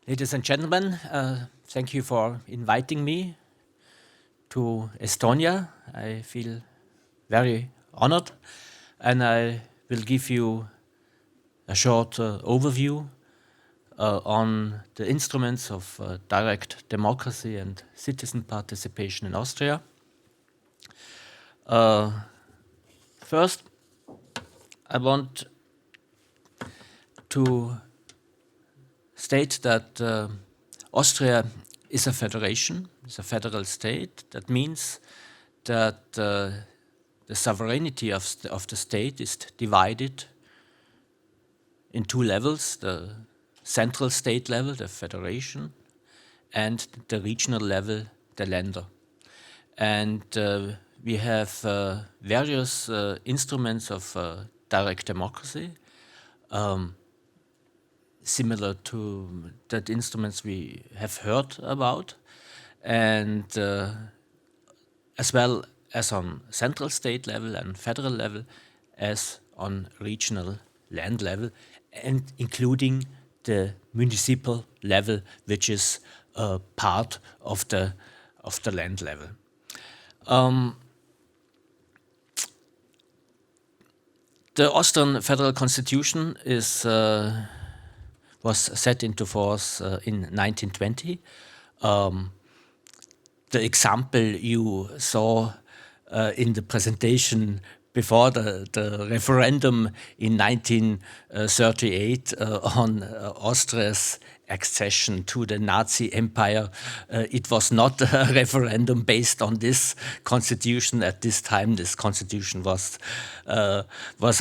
Ladies and gentlemen, thank you for inviting me to Estonia. I feel very honored, and I will give you a short overview on the instruments of direct democracy and citizen participation in Austria. First, I want to state that Austria is a federation, it's a federal state. That means that the sovereignty of the state is divided in two levels: the central state level, the federation, and the regional level, the Länder. And we have various instruments of direct democracy, similar to that instruments we have heard about, and as well as on central state level and federal level, as on regional land level, and including the municipal level, which is part of the land level. The Austrian Federal Constitution was set into force in 1920. The example you saw in the presentation before the referendum in 1938 on Austria's accession to the Nazi Empire, it was not a referendum based on this constitution. At this time, this constitution was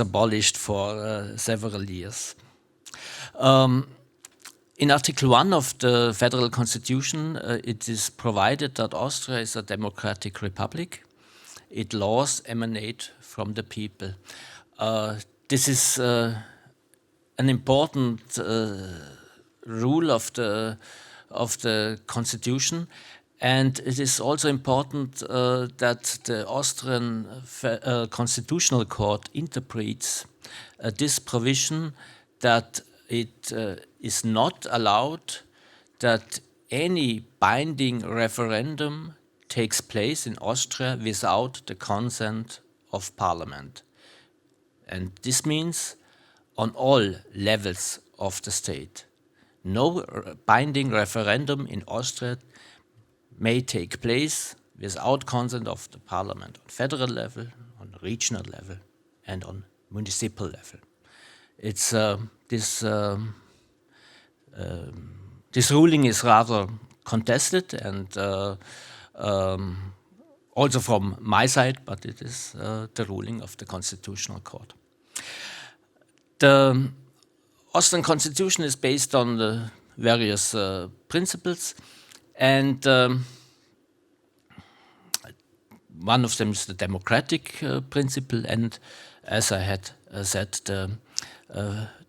abolished for several years. In Article 1 of the Federal Constitution, it is provided that Austria is a democratic republic. Its laws emanate from the people. This is an important rule of the Constitution, and it is also important that the Austrian Constitutional Court interprets this provision, that it is not allowed that any binding referendum takes place in Austria without the consent of Parliament. And this means on all levels of the state. No binding referendum in Austria may take place without consent of the Parliament on federal level, on regional level, and on municipal level. It's this ruling is rather contested, and also from my side, but it is the ruling of the Constitutional Court. The Austrian Constitution is based on the various principles, and one of them is the democratic principle, and as I had said,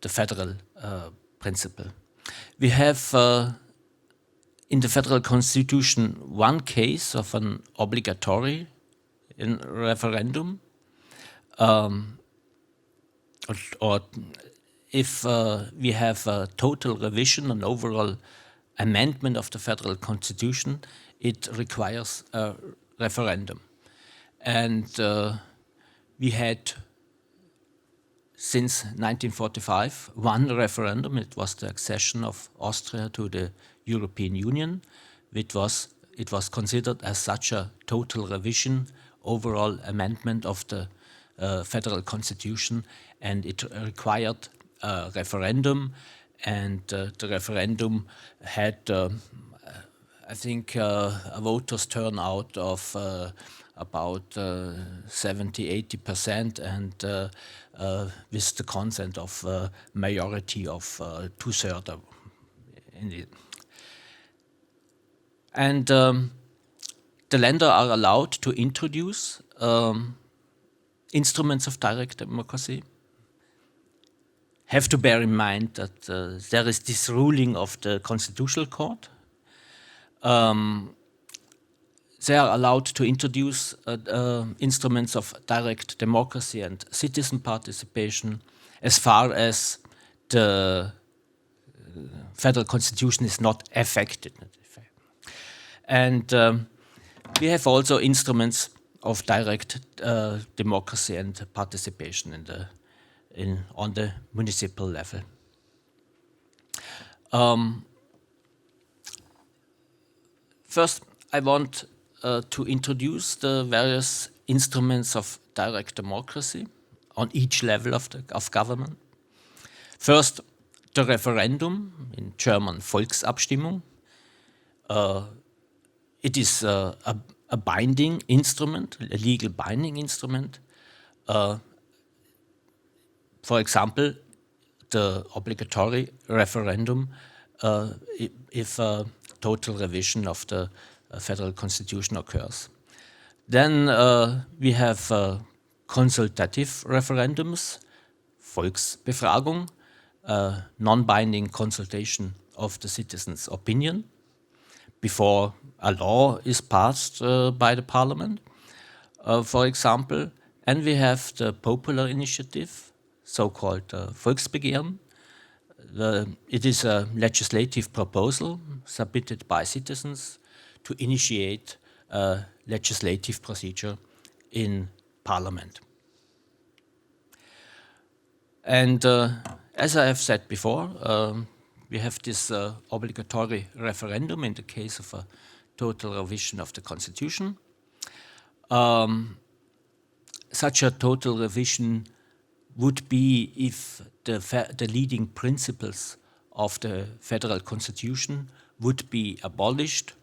the federal principle. We have in the Federal Constitution one case of an obligatory referendum, or if we have a total revision, an overall amendment of the Federal Constitution, it requires a referendum. And we had, since 1945, one referendum. It was the accession of Austria to the European Union. It was considered as such a total revision, overall amendment of the Federal Constitution, and it required a referendum. And the referendum had, I think, a voters' turnout of about 70–80%, and with the consent of a majority of 2/3. And the Länder are allowed to introduce instruments of direct democracy. Have to bear in mind that there is this ruling of the Constitutional Court. They are allowed to introduce instruments of direct democracy and citizen participation as far as the federal constitution is not affected. And we have also instruments of direct democracy and participation on the municipal level. First, I want to introduce the various instruments of direct democracy on each level of government. First, the referendum, in German Volksabstimmung. It is a binding instrument, a legal binding instrument. For example, the obligatory referendum if a total revision of the federal constitution occurs. Then we have consultative referendums, Volksbefragung, non-binding consultation of the citizens' opinion before a law is passed by the parliament, for example. And we have the popular initiative, so-called Volksbegehren. It is a legislative proposal submitted by citizens to initiate a legislative procedure in parliament. And as I have said before, we have this obligatory referendum in the case of a total revision of the constitution. Such a total revision would be if the leading principles of the federal constitution would be abolished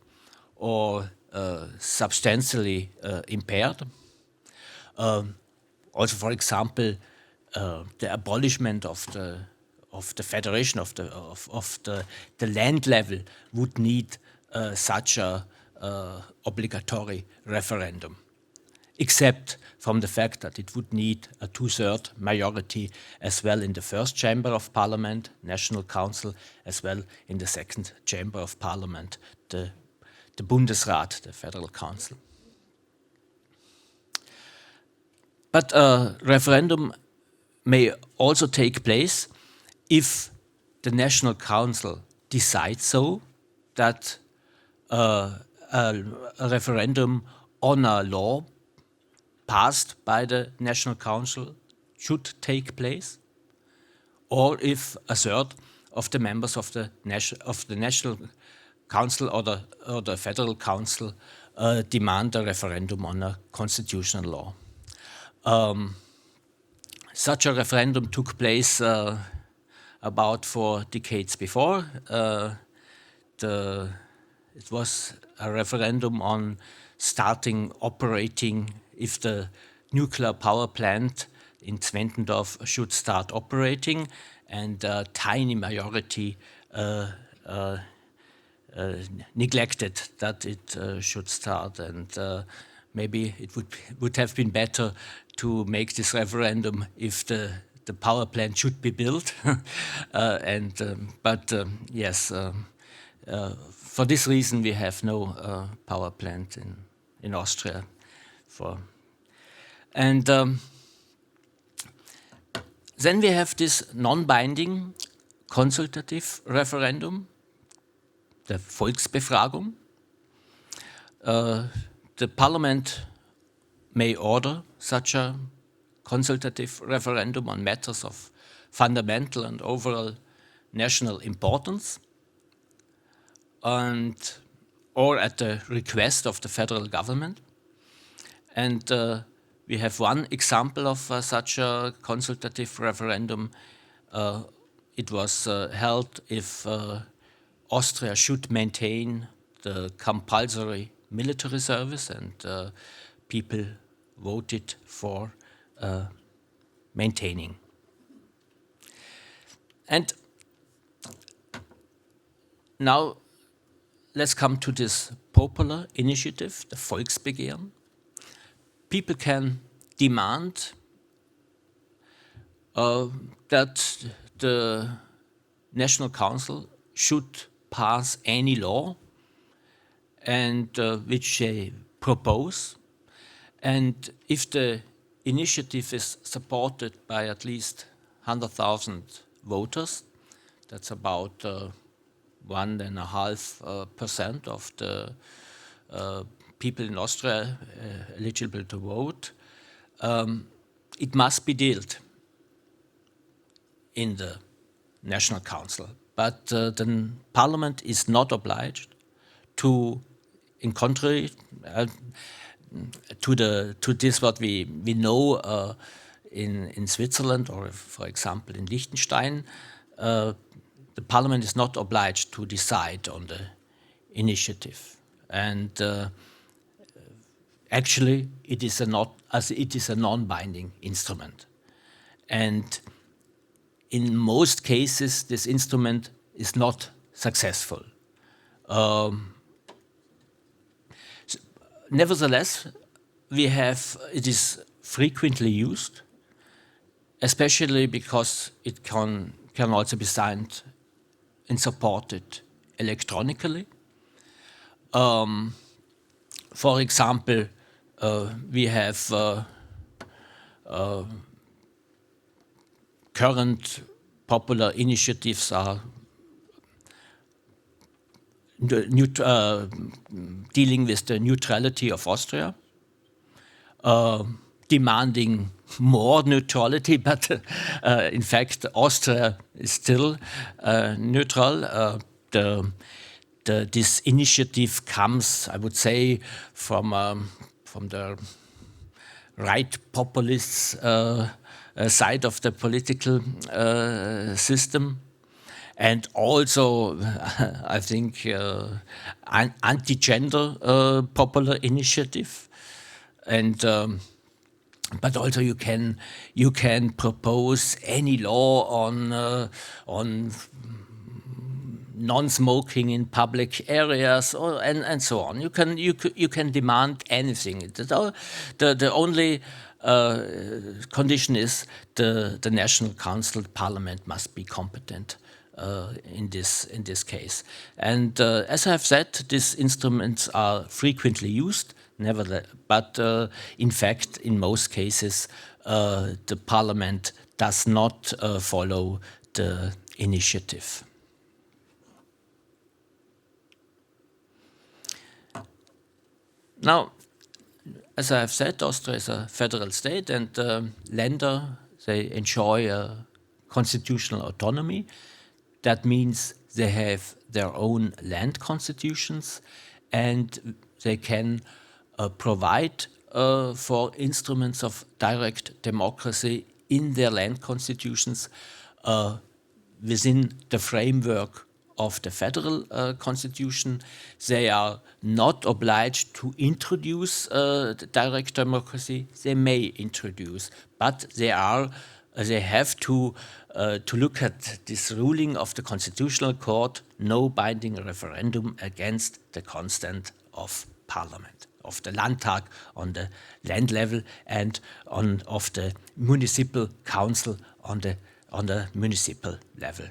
or substantially impaired. Also, for example, the abolishment of the federation of the land level would need such a obligatory referendum, except from the fact that it would need a 2/3 majority as well in the first chamber of parliament, National Council, as well in the second chamber of parliament, the Bundesrat, the Federal Council. But a referendum may also take place if the National Council decides so, that a referendum on a law passed by the National Council should take place, or if a third of the members of the National Council or the Federal Council demand a referendum on a constitutional law. Such a referendum took place about 4 decades before. It was a referendum on starting operating if the nuclear power plant in Zwentendorf should start operating, and a tiny majority neglected that it should start, and maybe it would have been better to make this referendum if the power plant should be built. Yes, for this reason we have no power plant in Austria. Then we have this non-binding consultative referendum, the Volksbefragung. The parliament may order such a consultative referendum on matters of fundamental and overall national importance, or at the request of the federal government. And we have one example of such a consultative referendum. It was held if Austria should maintain the compulsory military service, and people voted for maintaining. And now let's come to this popular initiative, the Volksbegehren. People can demand that the National Council should pass any law and which they propose, and if the initiative is supported by at least 100,000 voters, That's about 1.5% of the people in Austria eligible to vote. It must be dealt in the National Council, but the Parliament is not obliged to, in contrary to this what we know in Switzerland or, for example, in Liechtenstein, the Parliament is not obliged to decide on the initiative, and actually it is a non-binding instrument, and in most cases this instrument is not successful. Nevertheless, it is frequently used, especially because it can also be signed and supported electronically. For example, we have current popular initiatives are dealing with the neutrality of Austria, demanding more neutrality, but in fact Austria is still neutral. This initiative comes, I would say, from the right populists side of the political system, and also I think anti-gender popular initiative, and but also you can propose any law on non-smoking in public areas, and so on. You can demand anything. The only condition is the National Council, Parliament must be competent in this case. And as I have said, these instruments are frequently used. Nevertheless, but in fact, in most cases, the Parliament does not follow the initiative. Now, as I have said, Austria is a federal state, and Länder, they enjoy a constitutional autonomy. That means they have their own land constitutions, and they can provide for instruments of direct democracy in their land constitutions within the framework of the federal constitution. They are not obliged to introduce direct democracy. They may introduce, but they have to look at this ruling of the Constitutional Court: no binding referendum against the consent of Parliament, of the Landtag on the land level, and of the municipal council on the municipal level.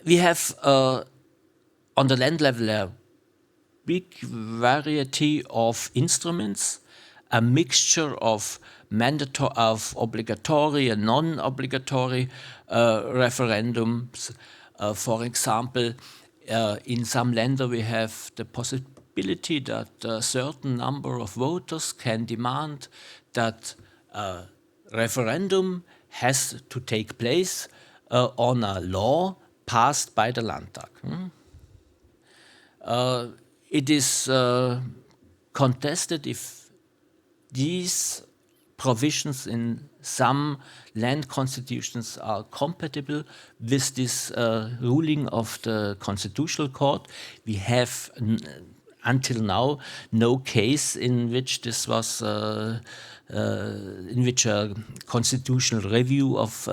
We have on the land level a big variety of instruments, a mixture of obligatory and non-obligatory referendums. For example, in some länder we have the possibility that a certain number of voters can demand that a referendum has to take place on a law passed by the Landtag. It is contested if these provisions in some land constitutions are compatible with this ruling of the Constitutional Court. We have until now no case in which this was in which a constitutional review of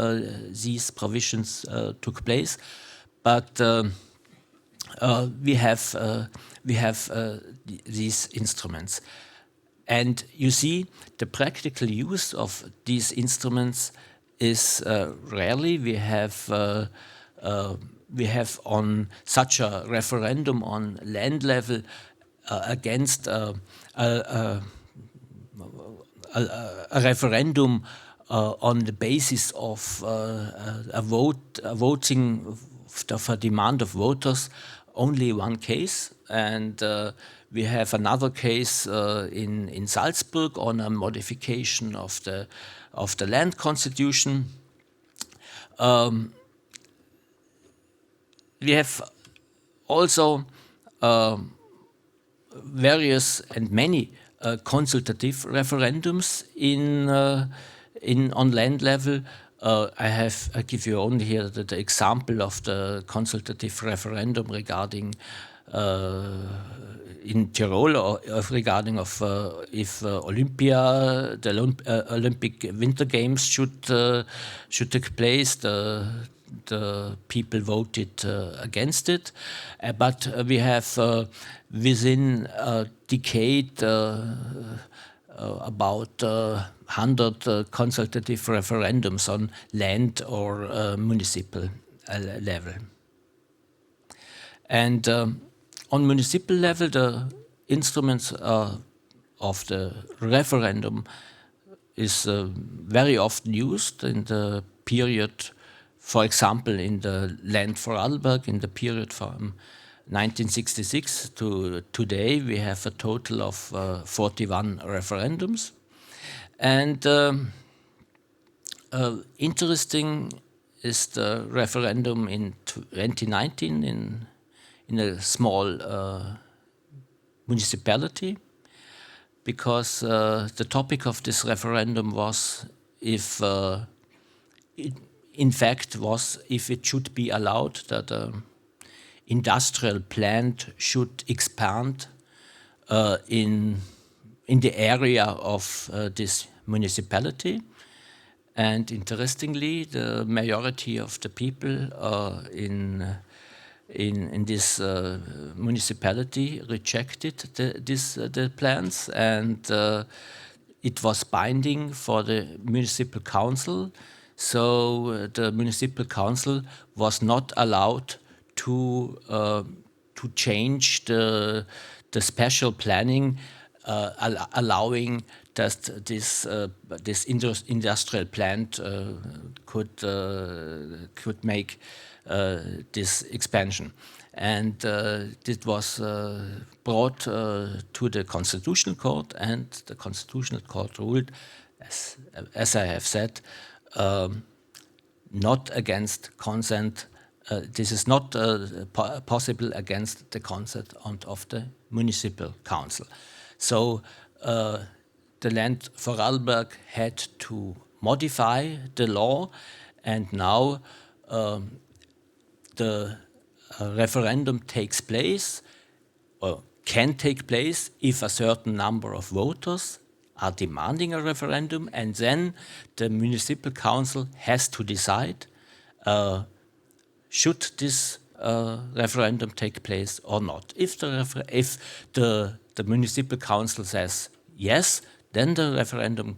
these provisions took place, but we have these instruments. And you see, the practical use of these instruments is rarely. We have on such a referendum on land level against a referendum on the basis of voting of a demand of voters, only one case, and we have another case in Salzburg on a modification of the land constitution. We have also various and many consultative referendums on land level. I give you only here the example of the consultative referendum regarding in Tirol, or regarding of if Olympia, the Olympic Winter Games should take place. The people voted against it, but we have within a decade about 100 consultative referendums on land or municipal level. And on municipal level, the instruments of the referendum is very often used in the period. For example, in the land for Vorarlberg, in the period from 1966 to today, we have a total of 41 referendums. And interesting is the referendum in 2019 in a small municipality, because the topic of this referendum was if if it should be allowed that an industrial plant should expand in the area of this municipality. And interestingly, the majority of the people in this municipality rejected the plans, and it was binding for the municipal council. So the municipal council was not allowed to change the special planning, allowing that this industrial plant could make this expansion. And it was brought to the Constitutional Court, and the Constitutional Court ruled, as I have said, not against consent. This is not possible against the consent of the municipal council. So the land for Vorarlberg had to modify the law, and now the referendum takes place, or can take place, if a certain number of voters are demanding a referendum, and then the municipal council has to decide should this referendum take place or not. If the municipal council says yes, then the referendum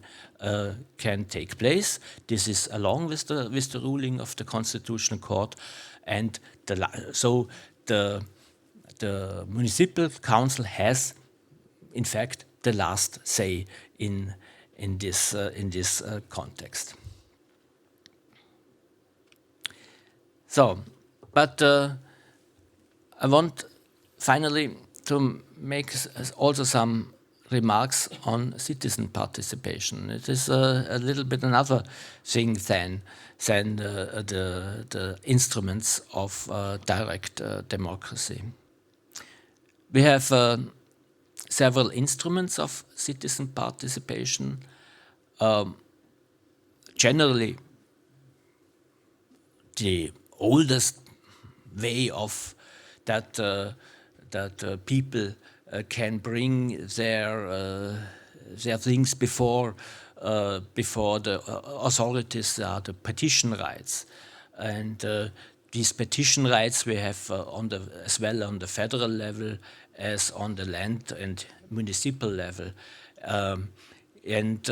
can take place. This is along with the ruling of the Constitutional Court, and so the municipal council has, in fact, the last say in this context. So, but I want finally to make also some remarks on citizen participation. It is a little bit another thing than the instruments of direct democracy. We have several instruments of citizen participation. Generally, the oldest way of that people can bring their things before the authorities are the petition rights, and these petition rights we have as well on the federal level as on the land and municipal level, and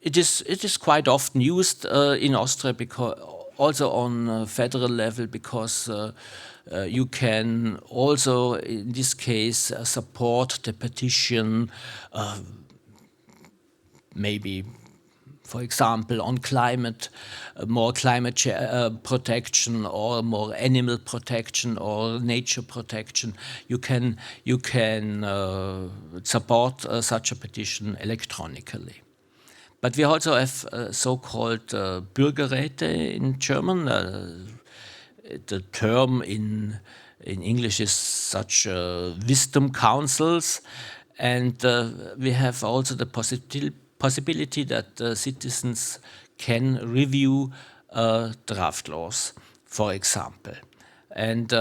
it is quite often used in Austria, because also on federal level, because you can also in this case support the petition maybe for example, on climate, more climate protection or more animal protection or nature protection, you can support such a petition electronically. But we also have so-called Bürgerräte in German. The term in English is such wisdom councils, and we have also the possibility that citizens can review draft laws, for example. And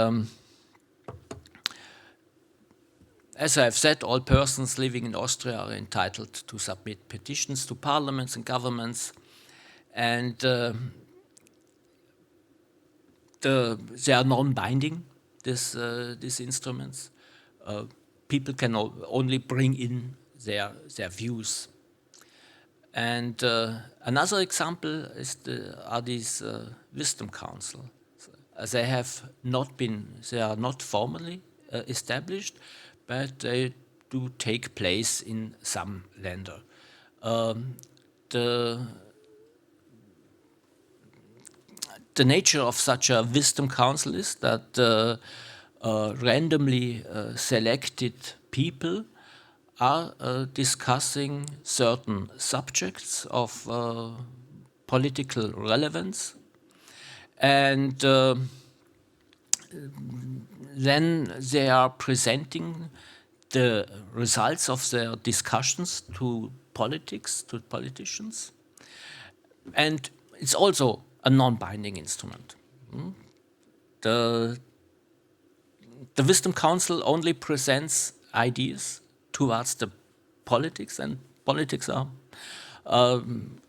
as I have said, all persons living in Austria are entitled to submit petitions to parliaments and governments, and they are non-binding, these instruments. People can only bring in their views. And another example are these wisdom councils. They are not formally established, but they do take place in some länder. The nature of such a wisdom council is that randomly selected people are discussing certain subjects of political relevance, and then they are presenting the results of their discussions to politicians, and it's also a non-binding instrument. The Wisdom Council only presents ideas towards the politics, and politics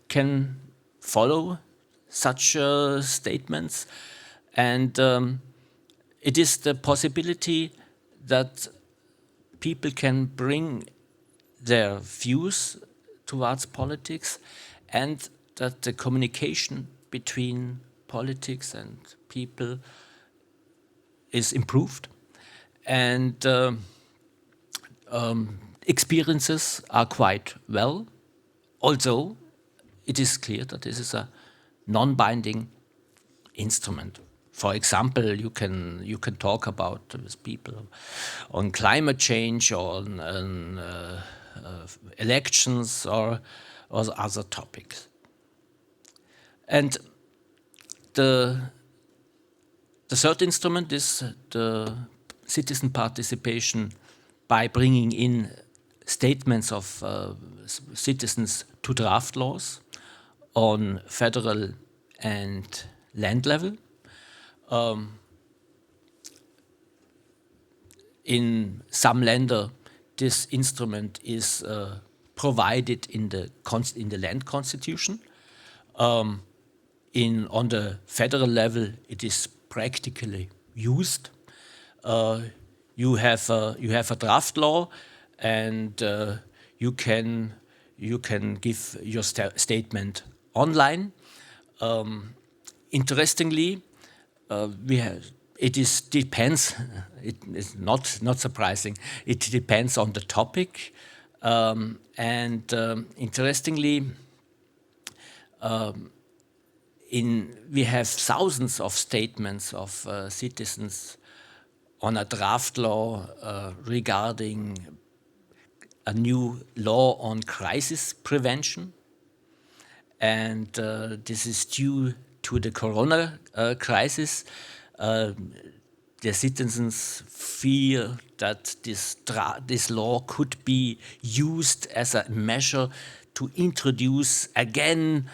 can follow such statements, and it is the possibility that people can bring their views towards politics, and that the communication between politics and people is improved, and experiences are quite well, although it is clear that this is a non-binding instrument. For example, you can talk about with people on climate change, or on elections, or other topics. And the third instrument is the citizen participation by bringing in statements of citizens to draft laws on federal and land level. In some länder, this instrument is provided in the land constitution. On the federal level, it is practically used. You have a draft law, and you can give your statement online. Interestingly, depends. It is not surprising. It depends on the topic, and interestingly, we have thousands of statements of citizens on a draft law regarding a new law on crisis prevention, and this is due to the corona crisis. The citizens fear that this law could be used as a measure to introduce again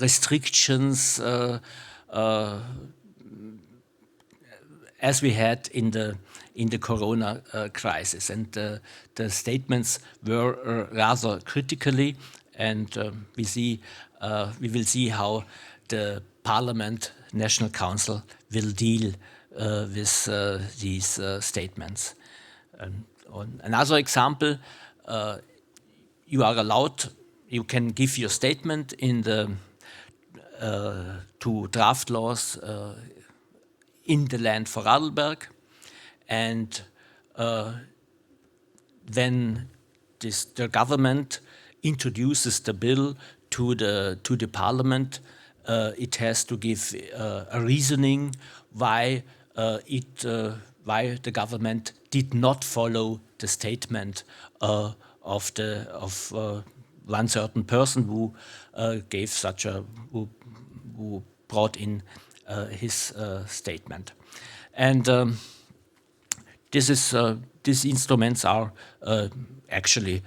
restrictions as we had in the corona crisis, and the statements were rather critically, and we will see how the Parliament National Council will deal with these statements. On another example, you can give your statement to draft laws in the land Vorarlberg, and then the government introduces the bill to the parliament, it has to give a reasoning why the government did not follow the statement of one certain person who gave who brought in his statement. And these instruments are actually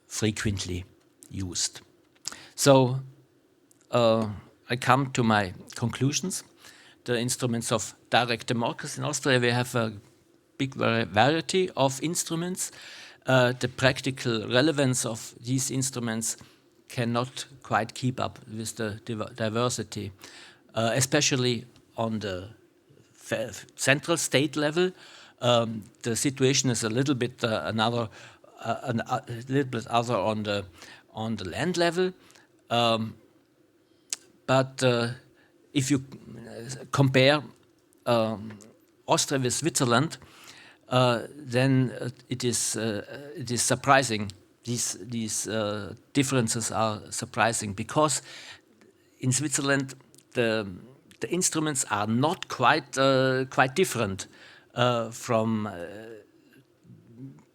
frequently used. So I come to my conclusions. The instruments of direct democracy in Austria, we have a big variety of instruments. The practical relevance of these instruments cannot quite keep up with the diversity, especially on the central state level. The situation is a little bit other on the land level. But if you compare Austria with Switzerland, then it is surprising. These differences are surprising because in Switzerland the instruments are not quite different from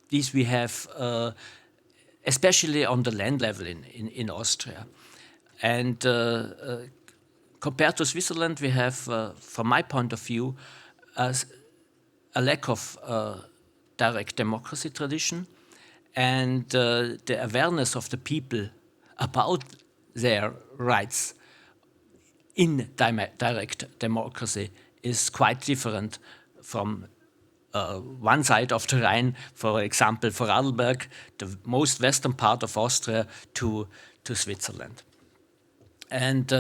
these we have, especially on the land level in Austria. And compared to Switzerland, we have, from my point of view, a lack of direct democracy tradition, and the awareness of the people about their rights in direct democracy is quite different from one side of the Rhine, for example, Vorarlberg, the most western part of Austria, to Switzerland. And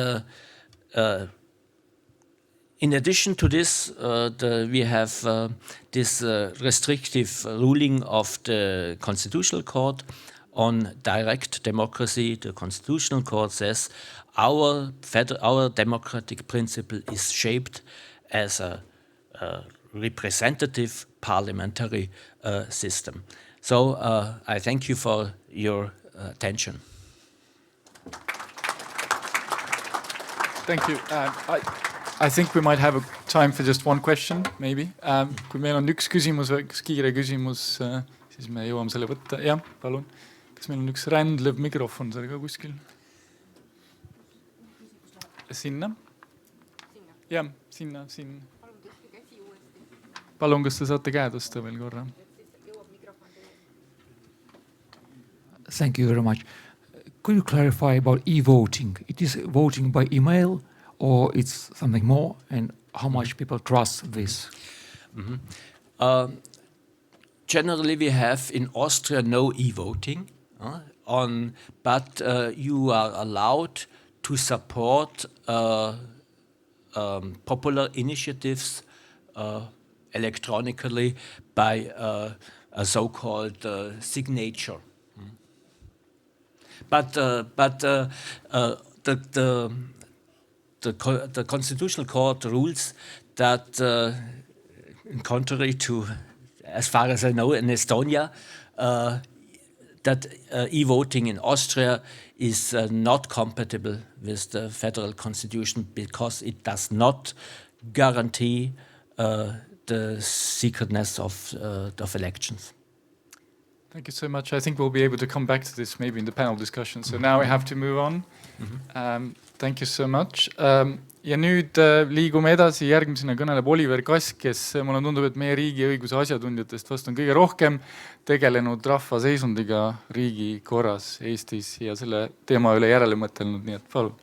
in addition to this, we have this restrictive ruling of the Constitutional Court on direct democracy. The Constitutional Court says our democratic principle is shaped as a representative parliamentary system. So I thank you for your attention. Thank you. I think we might have a time for just one question, maybe. Kui meil on üks küsimus või üks kiire küsimus, siis me jõuame selle võtta. Jah, palun. Kas meil on üks rändlev mikrofon seal ka kuskil? Sinna? Jah, sinna. Palun, kas te saate käe tõsta veel korra? Thank you very much. Could you clarify about e-voting? It is voting by email or it's something more, and how much people trust this? Mm-hmm. Generally, we have in Austria no e-voting, but you are allowed to support popular initiatives electronically by a so-called signature. But the Constitutional Court rules that, in contrary to, as far as I know, in Estonia, that e-voting in Austria is not compatible with the federal constitution because it does not guarantee the secretness of elections. Thank you so much. I think we'll be able to come back to this maybe in the panel discussion. So now we have to move on. Thank you so much. Ja nüüd liigume edasi. Järgmisena kõneleb Oliver Kask, kes mulle tundub, et meie riigiõiguse asjatundjatest vast on kõige rohkem tegelenud rahva seisundiga riigi korras Eestis ja selle teema üle järele mõtelnud. Nii et palun.